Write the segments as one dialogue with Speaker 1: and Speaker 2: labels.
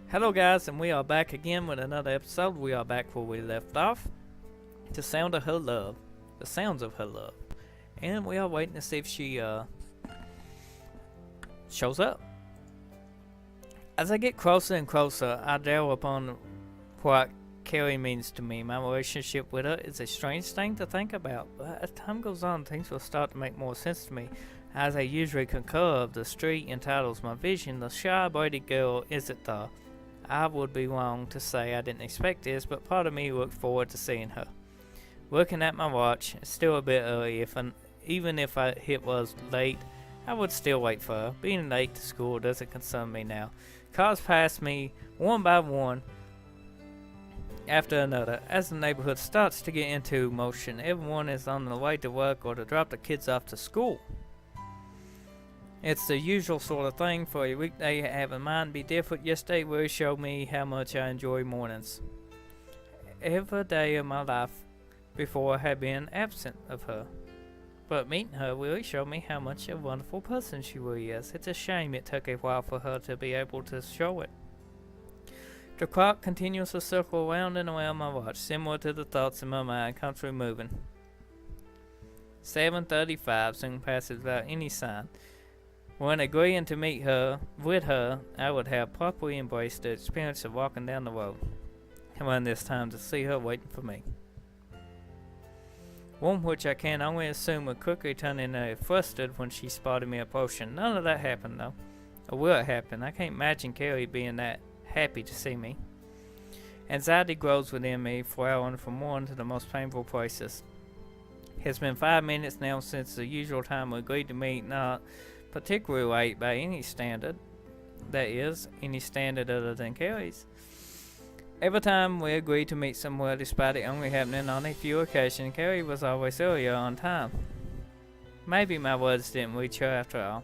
Speaker 1: Hello guys, and we are back again with another episode. We are back where we left off. The sound of her love. The sounds of her love. And we are waiting to see if she shows up. As I get closer and closer, I dwell upon what Carrie means to me. My relationship with her is a strange thing to think about, but as time goes on, things will start to make more sense to me. As I usually concur of the street entitles my vision, the shy, brighty girl isn't the I would be wrong to say I didn't expect this, but part of me looked forward to seeing her. Looking at my watch, it's still a bit early. Even if it was late, I would still wait for her. Being late to school doesn't concern me now. Cars pass me one by one after another. As the neighborhood starts to get into motion, everyone is on the way to work or to drop the kids off to school. It's the usual sort of thing for a weekday to have in mind be different. Yesterday really showed me how much I enjoy mornings. Every day of my life before had been absent of her. But meeting her really showed me how much a wonderful person she really is. It's a shame it took a while for her to be able to show it. The clock continues to circle around and around my watch, similar to the thoughts in my mind constantly moving. 7:35 soon passes without any sign. When agreeing to meet her, I would have properly embraced the experience of walking down the road, and when this time to see her waiting for me. One which I can only assume would quickly turn into flustered when she spotted me approaching. None of that happened though. Or will it happen? I can't imagine Carrie being that happy to see me. Anxiety grows within me, flowering from one to the most painful places. It's been 5 minutes now since the usual time we agreed to meet, not particularly late by any standard, that is, any standard other than Carrie's. Every time we agreed to meet somewhere, despite it only happening on a few occasions, Carrie was always earlier on time. Maybe my words didn't reach her after all.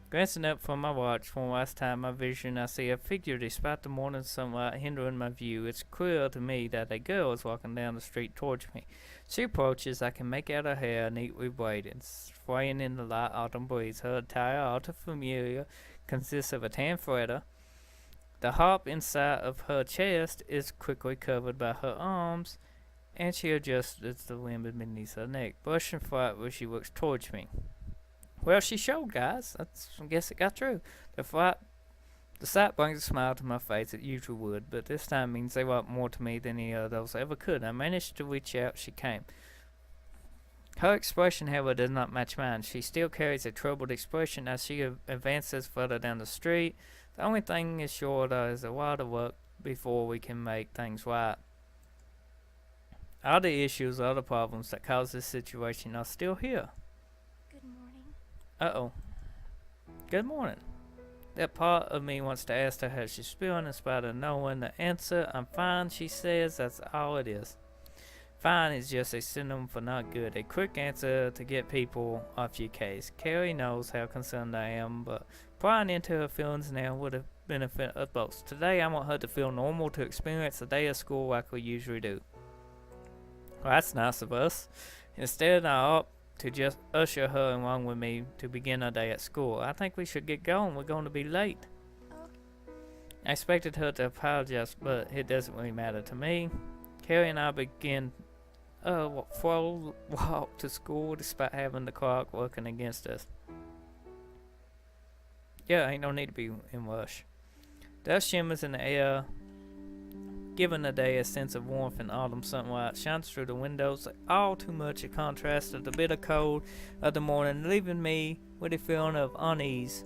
Speaker 1: Glancing up from my watch one last time, my vision, I see a figure despite the morning sunlight hindering my view. It's clear to me that a girl is walking down the street towards me. She approaches. I can make out her hair neatly braided, swaying in the light autumn breeze. Her attire, all too familiar, consists of a tan sweater. The harp inside of her chest is quickly covered by her arms, and she adjusts the limb beneath her neck, brushing flat where she looks towards me. Well, she showed, guys. I guess it got through. The sight brings a smile to my face. It usually would, but this time means they want more to me than any of those ever could. I managed to reach out. She came. Her expression, however, does not match mine. She still carries a troubled expression as she advances further down the street. The only thing is sure is a while to work before we can make things right. All the issues, all the problems that caused this situation are still here.
Speaker 2: Good morning.
Speaker 1: Uh-oh. Good morning. That part of me wants to ask her how she's feeling in spite of knowing the answer. I'm fine, she says. That's all it is. Fine is just a synonym for not good. A quick answer to get people off your case. Carrie knows how concerned I am, but prying into her feelings now would have benefited us both. Today I want her to feel normal, to experience a day of school like we usually do. Well, that's nice of us. Instead, I opt to just usher her along with me to begin our day at school. I think we should get going. We're going to be late.
Speaker 2: Oh.
Speaker 1: I expected her to apologize, but it doesn't really matter to me. Carrie and I begin full walk to school despite having the clock working against us. Yeah, ain't no need to be in rush. Dust shimmers in the air, giving the day a sense of warmth and autumn sunlight shines through the windows, all too much a contrast of the bitter cold of the morning, leaving me with a feeling of unease.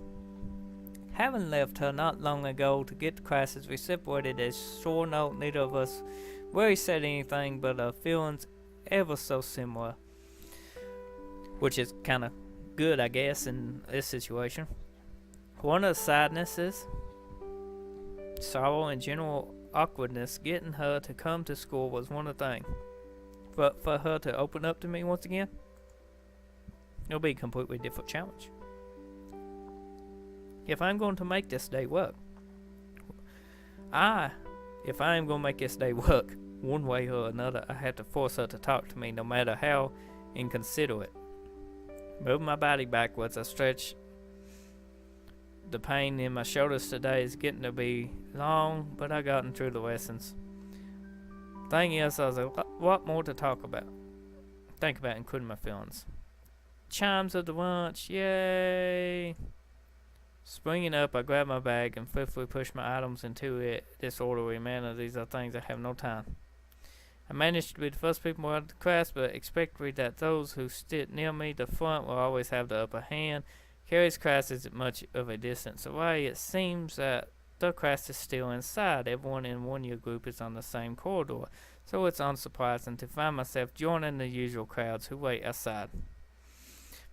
Speaker 1: Having left her not long ago to get to classes, we separated a sore note. Neither of us really said anything, but our feelings ever so similar, which is kind of good, I guess, in this situation. One of the sadnesses, sorrow, and general awkwardness getting her to come to school was one of the things. But for her to open up to me once again, it'll be a completely different challenge. If I'm going to make this day work, if I am going to make this day work, one way or another, I have to force her to talk to me, no matter how inconsiderate. Move my body backwards, I stretch The pain in my shoulders today is getting to be long, but I gotten through the lessons. Thing is, there's a lot more to think about, including my feelings. Chimes of the lunch, yay! Springing up, I grab my bag and swiftly push my items into it. Disorderly manner, these are things I have no time. I managed to be the first people out of the class, but expected that those who stood near me, the front, will always have the upper hand. Carrie's class isn't much of a distance away. It seems that the class is still inside. Everyone in one year group is on the same corridor, so it's unsurprising to find myself joining the usual crowds who wait outside.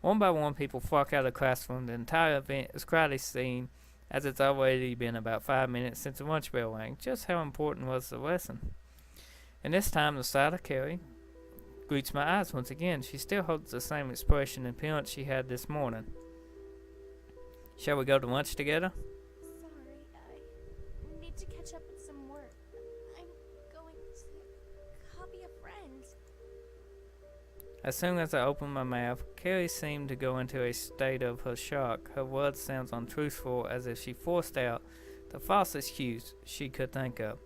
Speaker 1: One by one, people flock out of the classroom. The entire event is crowded scene, as it's already been about 5 minutes since the lunch bell rang. Just how important was the lesson? And this time, the sight of Carrie greets my eyes once again. She still holds the same expression and appearance she had this morning. Shall we go to lunch together?
Speaker 2: Sorry, I need to catch up with some work. I'm going to copy a friend.
Speaker 1: As soon as I opened my mouth, Carrie seemed to go into a state of her shock. Her words sound untruthful, as if she forced out the false excuse she could think of.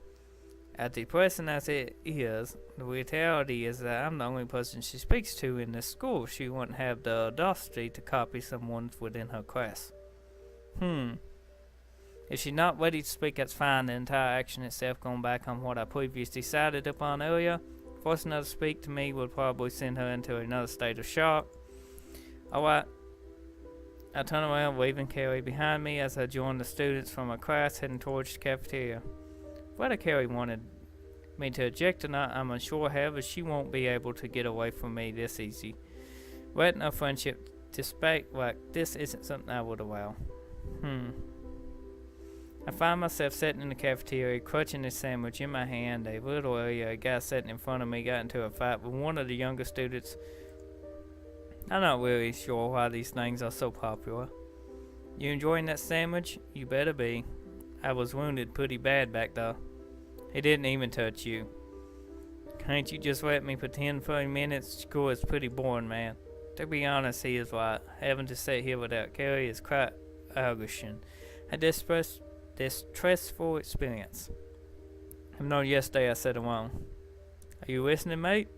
Speaker 1: As depressing as it is, the reality is that I'm the only person she speaks to in this school. She wouldn't have the audacity to copy someone within her class. If she's not ready to speak, that's fine. The entire action itself, going back on what I previously decided upon earlier, forcing her to speak to me would probably send her into another state of shock. Alright. I turn around, waving Carrie behind me as I join the students from my class heading towards the cafeteria. Whether Carrie wanted me to eject or not, I'm unsure. However, she won't be able to get away from me this easy. Letting our friendship dissipate like this isn't something I would allow. I find myself sitting in the cafeteria, clutching a sandwich in my hand. A little earlier, a guy sitting in front of me got into a fight with one of the younger students. I'm not really sure why these things are so popular. You enjoying that sandwich? You better be. I was wounded pretty bad back there. He didn't even touch you. Can't you just let me pretend for a minute? School is pretty boring, man. To be honest, he is right. Having to sit here without Carrie is quite aggravation. A distressful experience. I know yesterday I said it wrong. Are you listening, mate?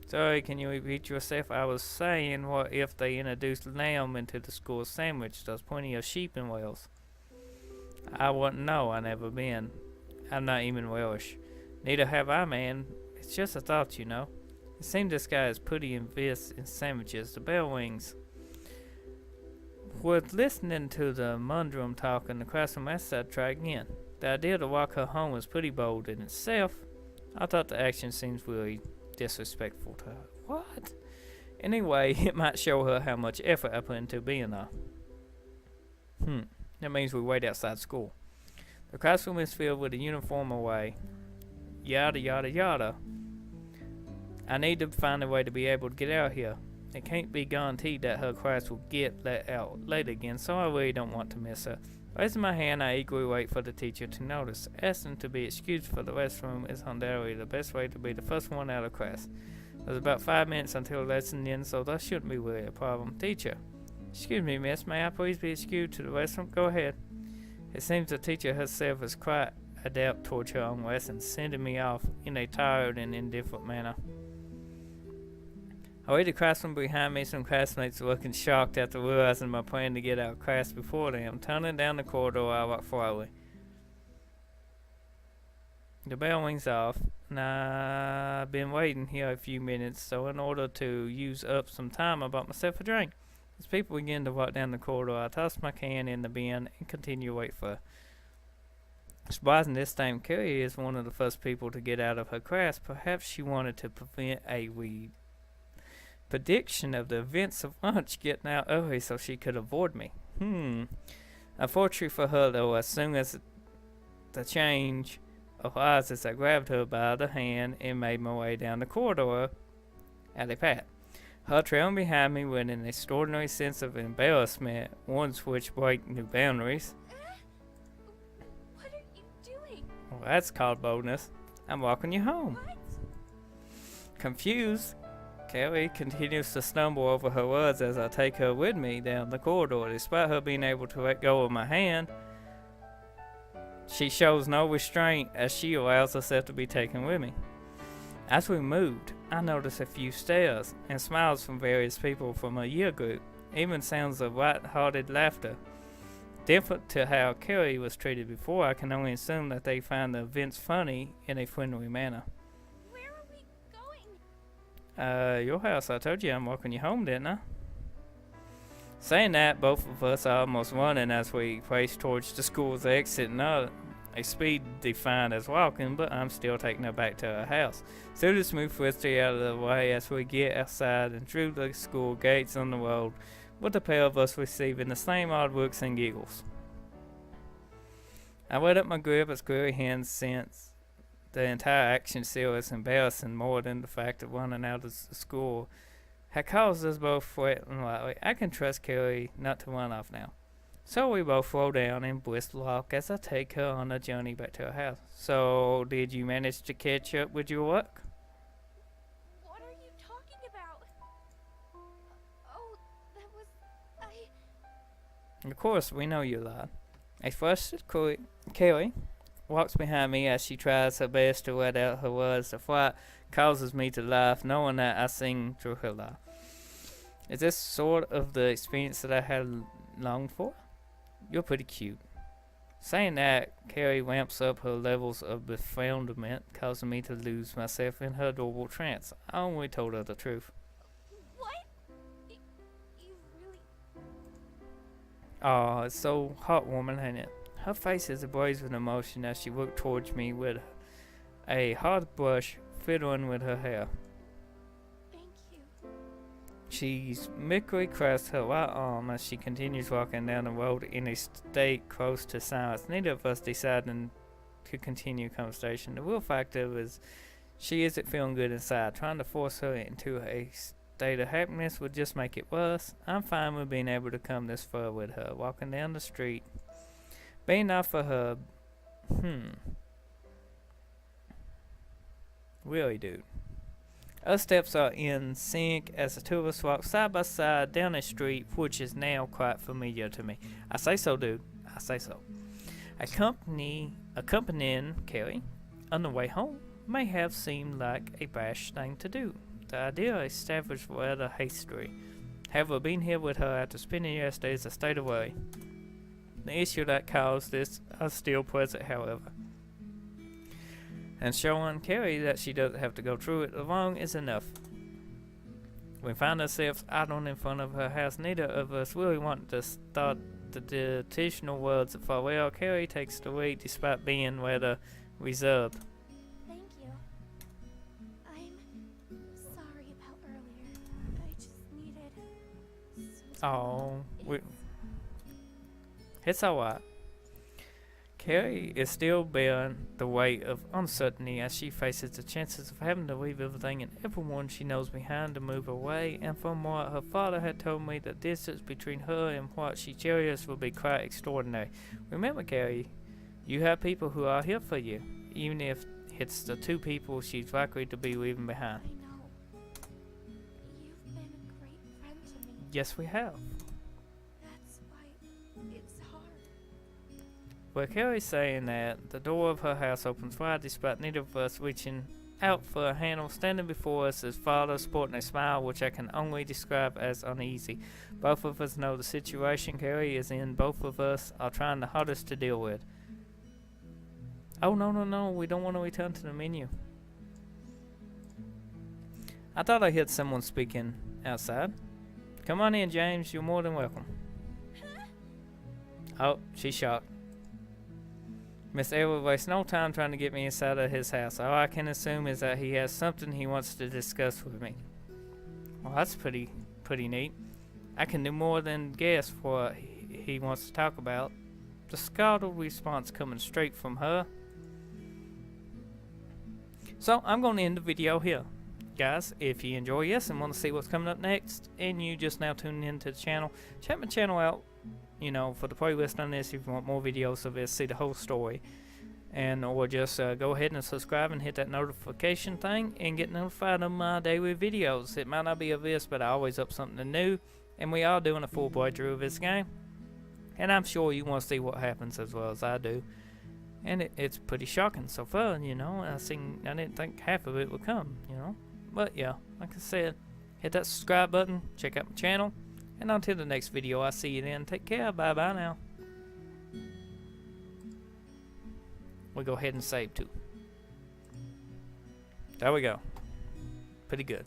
Speaker 1: Sorry, can you repeat yourself? I was saying, what if they introduced lamb into the school sandwich? There's plenty of sheep in Wales. I wouldn't know. I never been. I'm not even Welsh. Neither have I, man. It's just a thought, you know. It seems this guy is pretty invested in sandwiches. The bell rings. With listening to the mundrum talk in the classroom, I decided to try again. The idea to walk her home was pretty bold in itself. I thought the action seems really disrespectful to her. What? Anyway, it might show her how much effort I put into being there. That means we wait outside school. The classroom is filled with a uniform array. Yada yada yada. I need to find a way to be able to get out here. It can't be guaranteed that her class will get let out late again, so I really don't want to miss her. Raising my hand, I eagerly wait for the teacher to notice. Asking to be excused for the restroom is undoubtedly the best way to be the first one out of class. There's about 5 minutes until the lesson ends, so that shouldn't be really a problem. Teacher. Excuse me, miss. May I please be excused to the restroom? Go ahead. It seems the teacher herself is quite adept towards her own lessons, sending me off in a tired and indifferent manner. I read the classroom behind me. Some classmates were looking shocked after realizing my plan to get out of class before them. Turning down the corridor, I walk slowly. The bell rings off, and I've been waiting here a few minutes, so in order to use up some time, I bought myself a drink. As people begin to walk down the corridor, I toss my can in the bin and continue to wait for her. Surprising this time, Carrie is one of the first people to get out of her class. Perhaps she wanted to prevent a prediction of the events of lunch getting out early so she could avoid me. Unfortunately for her, though, as soon as the change of eyes as I grabbed her by the hand and made my way down the corridor at a pat. Her trailing behind me with an extraordinary sense of embarrassment, ones which break new boundaries.
Speaker 2: What are you doing?
Speaker 1: Well, that's called boldness. I'm walking you home.
Speaker 2: What?
Speaker 1: Confused, Kelly continues to stumble over her words as I take her with me down the corridor. Despite her being able to let go of my hand, she shows no restraint as she allows herself to be taken with me. As we moved, I noticed a few stares and smiles from various people from a year group, even sounds of light-hearted laughter. Different to how Kelly was treated before, I can only assume that they find the events funny in a friendly manner.
Speaker 2: Where are we going?
Speaker 1: Your house. I told you I'm walking you home, didn't I? Saying that, both of us are almost running as we race towards the school's exit, not a speed defined as walking, but I'm still taking her back to her house. Students move swiftly out of the way as we get outside and through the school gates on the road, with the pair of us receiving the same odd looks and giggles. I let up my grip as Query hands since the entire action still is embarrassing more than the fact that running out of the school had caused us both fretting lightly. I can trust Kelly not to run off now. So we both roll down and brisk walk as I take her on a journey back to her house. So, did you manage to catch up with your work?
Speaker 2: What are you talking about? Oh, that was...
Speaker 1: Of course, we know you lied. A flustered Kelly walks behind me as she tries her best to let out her words. The flight causes me to laugh, knowing that I sing through her laugh. Is this sort of the experience that I had longed for? You're pretty cute. Saying that, Carrie ramps up her levels of befoundment, causing me to lose myself in her adorable trance. I only told her the truth.
Speaker 2: What? You really...
Speaker 1: Aw, it's so heartwarming, ain't it? Her face is ablaze with emotion as she looked towards me with a hard brush fiddling with her hair.
Speaker 2: Thank you.
Speaker 1: She meekly crosses her right arm as she continues walking down the road in a state close to silence. Neither of us deciding to continue conversation. The real factor is she isn't feeling good inside. Trying to force her into a state of happiness would just make it worse. I'm fine with being able to come this far with her, walking down the street. Being off for her. Really, dude. Our steps are in sync as the two of us walk side by side down a street which is now quite familiar to me. I say so, dude. I say so. Accompanying Kelly on the way home may have seemed like a brash thing to do. The idea established rather hastily. However, being here with her after spending yesterday is a state of worry. The issue that caused this are still present, however. And showing Carrie that she doesn't have to go through it alone is enough. We find ourselves idling in front of her house. Neither of us really want to start the traditional words of farewell. Carrie takes the lead despite being rather reserved.
Speaker 2: Thank you. I'm sorry about earlier. I just needed some time.
Speaker 1: It's alright. Carrie is still bearing the weight of uncertainty as she faces the chances of having to leave everything and everyone she knows behind to move away, and from what her father had told me, the distance between her and what she cherishes will be quite extraordinary. Remember, Carrie, you have people who are here for you, even if it's the two people she's likely to be leaving behind.
Speaker 2: I know. You've been a great friend to me.
Speaker 1: Yes, we have.
Speaker 2: That's why it's hard.
Speaker 1: With Carrie saying that, the door of her house opens wide despite neither of us reaching out for a handle. Standing before us is father, sporting a smile which I can only describe as uneasy. Both of us know the situation Carrie is in. Both of us are trying the hardest to deal with. Oh, no, we don't want to return to the menu. I thought I heard someone speaking outside. Come on in, James, you're more than welcome. Oh, she's shocked. Miss Edward wastes no time trying to get me inside of his house. All I can assume is that he has something he wants to discuss with me. Well, that's pretty neat. I can do more than guess what he wants to talk about. The startled response coming straight from her. So, I'm going to end the video here. Guys, if you enjoy this and want to see what's coming up next, and you just now tuning into the channel, check my channel out. You know, for the playlist on this, if you want more videos of this, see the whole story. and or just go ahead and subscribe and hit that notification thing and get notified of my daily videos. It might not be of this, but I always up something new, and we are doing a full playthrough of this game, and I'm sure you want to see what happens as well as I do. And it's pretty shocking so far, you know. I didn't think half of it would come, you know. But yeah, like I said, hit that subscribe button, check out my channel, and until the next video, I'll see you then. Take care, bye bye now. We'll go ahead and save too. There we go. Pretty good.